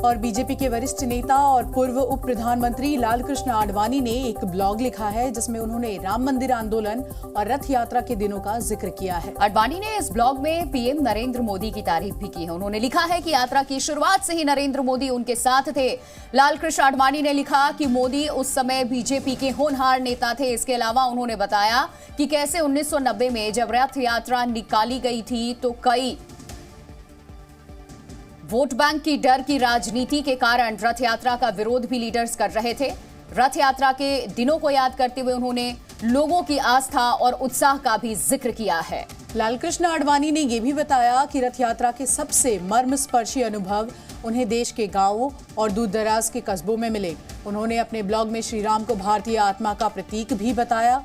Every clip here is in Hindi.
और बीजेपी के वरिष्ठ नेता और पूर्व उप प्रधानमंत्री लालकृष्ण आडवाणी ने एक ब्लॉग लिखा है जिसमें उन्होंने राम मंदिर आंदोलन और रथ यात्रा के दिनों का जिक्र किया है। आडवाणी ने इस ब्लॉग में पीएम नरेंद्र मोदी की तारीफ भी की है। उन्होंने लिखा है कि यात्रा की शुरुआत से ही नरेंद्र मोदी उनके साथ थे। लालकृष्ण आडवाणी ने लिखा कि मोदी उस समय बीजेपी के होनहार नेता थे। इसके अलावा उन्होंने बताया कि कैसे 1990 में जब रथ यात्रा निकाली गई थी तो कई वोट बैंक की डर की राजनीति के कारण रथ यात्रा का विरोध भी लीडर्स कर रहे थे। रथ यात्रा के दिनों को याद करते हुए उन्होंने लोगों की आस्था और उत्साह का भी जिक्र किया है। लालकृष्ण आडवाणी ने यह भी बताया कि रथ यात्रा के सबसे मर्मस्पर्शी अनुभव उन्हें देश के गांवों और दूर दराज के कस्बों में मिले। उन्होंने अपने ब्लॉग में श्री राम को भारतीय आत्मा का प्रतीक भी बताया।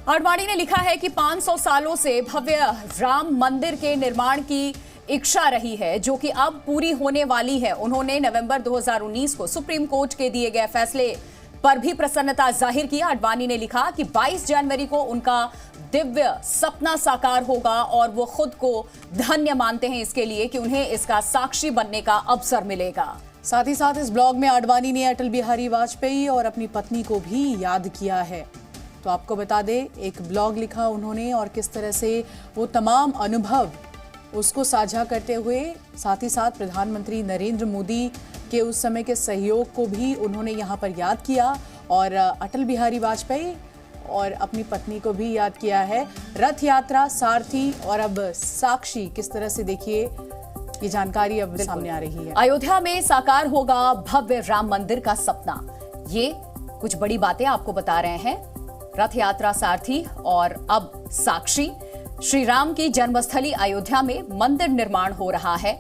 आडवाणी ने लिखा है कि 500 सालों से भव्य राम मंदिर के निर्माण की इच्छा रही है जो कि अब पूरी होने वाली है। उन्होंने नवंबर 2019 को सुप्रीम कोर्ट के दिए गए फैसले पर भी प्रसन्नता जाहिर की। आडवाणी ने लिखा कि 22 जनवरी को उनका दिव्य सपना साकार होगा और वो खुद को धन्य मानते हैं इसके लिए कि उन्हें इसका साक्षी बनने का अवसर मिलेगा। साथ ही साथ इस ब्लॉग में आडवाणी ने अटल बिहारी वाजपेयी और अपनी पत्नी को भी याद किया है। तो आपको बता दें, एक ब्लॉग लिखा उन्होंने और किस तरह से वो तमाम अनुभव उसको साझा करते हुए साथ ही साथ प्रधानमंत्री नरेंद्र मोदी के उस समय के सहयोग को भी उन्होंने यहाँ पर याद किया और अटल बिहारी वाजपेयी और अपनी पत्नी को भी याद किया है। रथ यात्रा, सारथी और अब साक्षी, किस तरह से देखिए ये जानकारी अब सामने आ रही है। अयोध्या में साकार होगा भव्य राम मंदिर का सपना। ये कुछ बड़ी बातें आपको बता रहे हैं। रथ यात्रा, सारथी और अब साक्षी। श्री राम की जन्मस्थली अयोध्या में मंदिर निर्माण हो रहा है।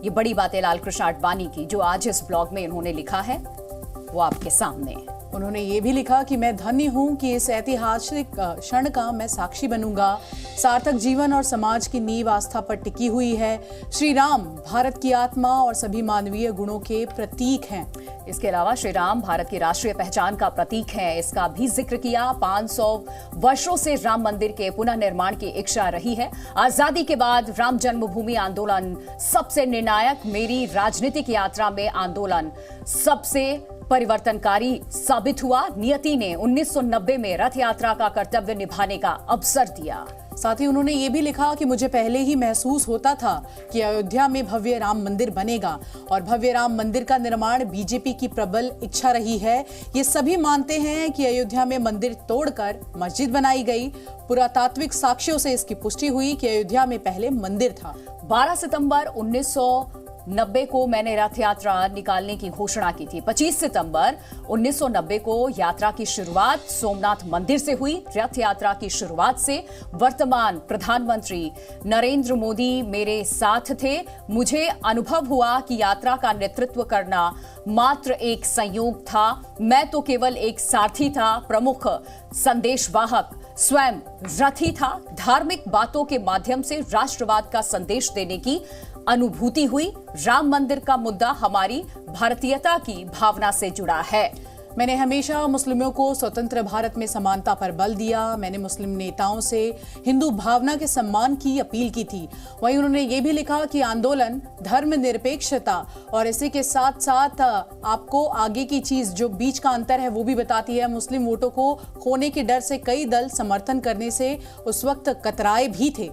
ये बड़ी बातें लालकृष्ण आडवाणी की जो आज इस ब्लॉग में उन्होंने लिखा है वो आपके सामने। उन्होंने ये भी लिखा कि मैं धन्य हूं कि इस ऐतिहासिक क्षण का मैं साक्षी बनूंगा। सार्थक जीवन और समाज की नींव आस्था पर टिकी हुई है। श्री राम भारत की आत्मा और सभी मानवीय गुणों के प्रतीक हैं। इसके अलावा श्री राम भारत की राष्ट्रीय पहचान का प्रतीक है, इसका भी जिक्र किया। 500 वर्षों से राम मंदिर के पुनः निर्माण की इच्छा रही है। आजादी के बाद राम जन्मभूमि आंदोलन सबसे निर्णायक, मेरी राजनीतिक यात्रा में आंदोलन सबसे परिवर्तनकारी साबित हुआ। नियति ने 1990 में रथ यात्रा का कर्तव्य निभाने का अवसर दिया। साथ ही उन्होंने ये भी लिखा कि मुझे पहले ही महसूस होता था कि अयोध्या में भव्य राम मंदिर बनेगा और भव्य राम मंदिर का निर्माण बीजेपी की प्रबल इच्छा रही है। ये सभी मानते हैं कि अयोध्या में मंदिर तोड़कर मस्जिद बनाई गई। पुरातात्विक साक्ष्यों से इसकी पुष्टि हुई कि अयोध्या में पहले मंदिर था। 12 सितंबर 1990 को मैंने रथ यात्रा निकालने की घोषणा की थी। 25 सितंबर 1990 को यात्रा की शुरुआत सोमनाथ मंदिर से हुई। रथ यात्रा की शुरुआत से वर्तमान प्रधानमंत्री नरेंद्र मोदी मेरे साथ थे। मुझे अनुभव हुआ कि यात्रा का नेतृत्व करना मात्र एक संयोग था। मैं तो केवल एक सारथी था, प्रमुख संदेशवाहक स्वयं रथी था। धार्मिक बातों के माध्यम से राष्ट्रवाद का संदेश देने की अनुभूति हुई। राम मंदिर का मुद्दा हमारी भारतीयता की भावना से जुड़ा है। मैंने हमेशा मुस्लिमों को स्वतंत्र भारत में समानता पर बल दिया। मैंने मुस्लिम नेताओं से हिंदू भावना के सम्मान की अपील की थी। वहीं उन्होंने ये भी लिखा कि आंदोलन धर्मनिरपेक्षता और इसी के साथ साथ आपको आगे की चीज जो बीच का अंतर है वो भी बताती है। मुस्लिम वोटों को खोने के डर से कई दल समर्थन करने से उस वक्त कतराए भी थे।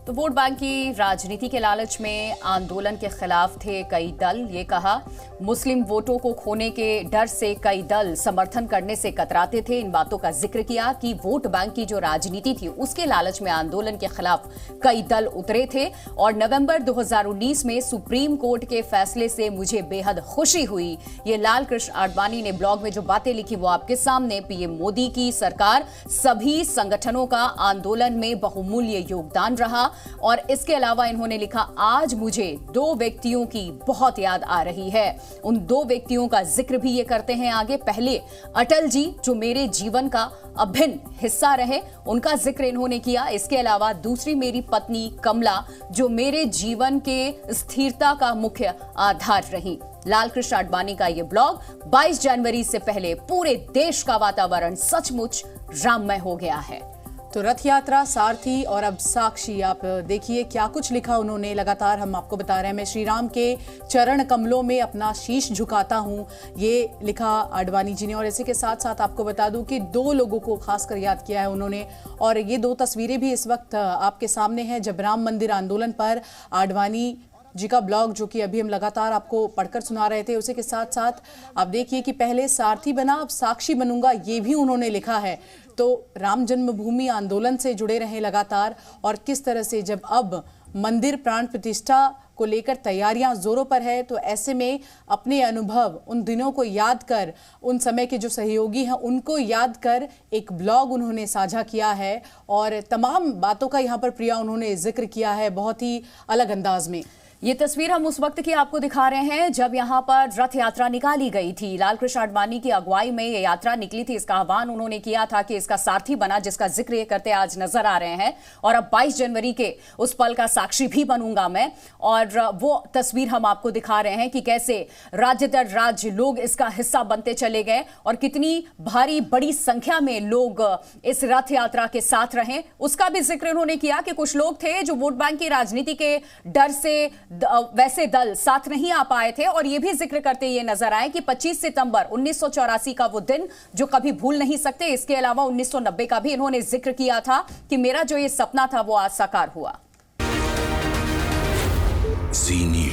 तो वोट बैंक की राजनीति के लालच में आंदोलन के खिलाफ थे कई दल। ये कहा मुस्लिम वोटों को खोने के डर से कई दल समर्थन करने से कतराते थे। इन बातों का जिक्र किया कि वोट बैंक की जो राजनीति थी उसके लालच में आंदोलन के खिलाफ कई दल उतरे थे। और नवंबर 2019 में सुप्रीम कोर्ट के फैसले से मुझे बेहद खुशी हुई। ये लालकृष्ण आडवाणी ने ब्लॉग में जो बातें लिखी वो आपके सामने। पीएम मोदी की सरकार सभी संगठनों का आंदोलन में बहुमूल्य योगदान रहा। और इसके अलावा इन्होंने लिखा, आज मुझे 2 व्यक्तियों की बहुत याद आ रही है। उन 2 व्यक्तियों का जिक्र भी ये करते हैं आगे। पहले अटल जी जो मेरे जीवन का अभिन्न हिस्सा रहे, उनका जिक्र इन्होंने किया। इसके अलावा दूसरी मेरी पत्नी कमला जो मेरे जीवन के स्थिरता का मुख्य आधार रही। लालकृष्ण आडवाणी का ये ब्लॉग 22 जनवरी से पहले पूरे देश का वातावरण सचमुच राममय हो गया है। तो रथ यात्रा, सारथी और अब साक्षी, आप देखिए क्या कुछ लिखा उन्होंने। लगातार हम आपको बता रहे हैं, मैं श्री राम के चरण कमलों में अपना शीश झुकाता हूं, ये लिखा आडवाणी जी ने। और इसी के साथ साथ आपको बता दूं कि 2 लोगों को खासकर याद किया है उन्होंने, और ये 2 तस्वीरें भी इस वक्त आपके सामने हैं। जब राम मंदिर आंदोलन पर आडवाणी जी का ब्लॉग, जो कि अभी हम लगातार आपको पढ़कर सुना रहे थे, उसी के साथ साथ आप देखिए कि पहले सारथी बना अब साक्षी बनूंगा, ये भी उन्होंने लिखा है। तो राम जन्मभूमि आंदोलन से जुड़े रहे लगातार, और किस तरह से जब अब मंदिर प्राण प्रतिष्ठा को लेकर तैयारियां जोरों पर है, तो ऐसे में अपने अनुभव, उन दिनों को याद कर, उन समय के जो सहयोगी हैं उनको याद कर एक ब्लॉग उन्होंने साझा किया है, और तमाम बातों का यहाँ पर प्रिया उन्होंने जिक्र किया है बहुत ही अलग अंदाज में। ये तस्वीर हम उस वक्त की आपको दिखा रहे हैं जब यहाँ पर रथ यात्रा निकाली गई थी। लाल कृष्ण आडवाणी की अगुवाई में ये यात्रा निकली थी। इसका आह्वान उन्होंने किया था कि इसका सारथी बना, जिसका जिक्र ये करते आज नजर आ रहे हैं। और अब 22 जनवरी के उस पल का साक्षी भी बनूंगा मैं। और वो तस्वीर हम आपको दिखा रहे हैं कि कैसे राज्य दर राज्य लोग इसका हिस्सा बनते चले गए, और कितनी भारी बड़ी संख्या में लोग इस रथ यात्रा के साथ रहे। उसका भी जिक्र उन्होंने किया कि कुछ लोग थे जो वोट बैंक की राजनीति के डर से वैसे दल साथ नहीं आ पाए थे, और यह भी जिक्र करते ये नजर आए कि 25 सितंबर 1984 का वो दिन जो कभी भूल नहीं सकते। इसके अलावा 1990 का भी इन्होंने जिक्र किया था कि मेरा जो ये सपना था वो आज साकार हुआ। जी न्यूज़।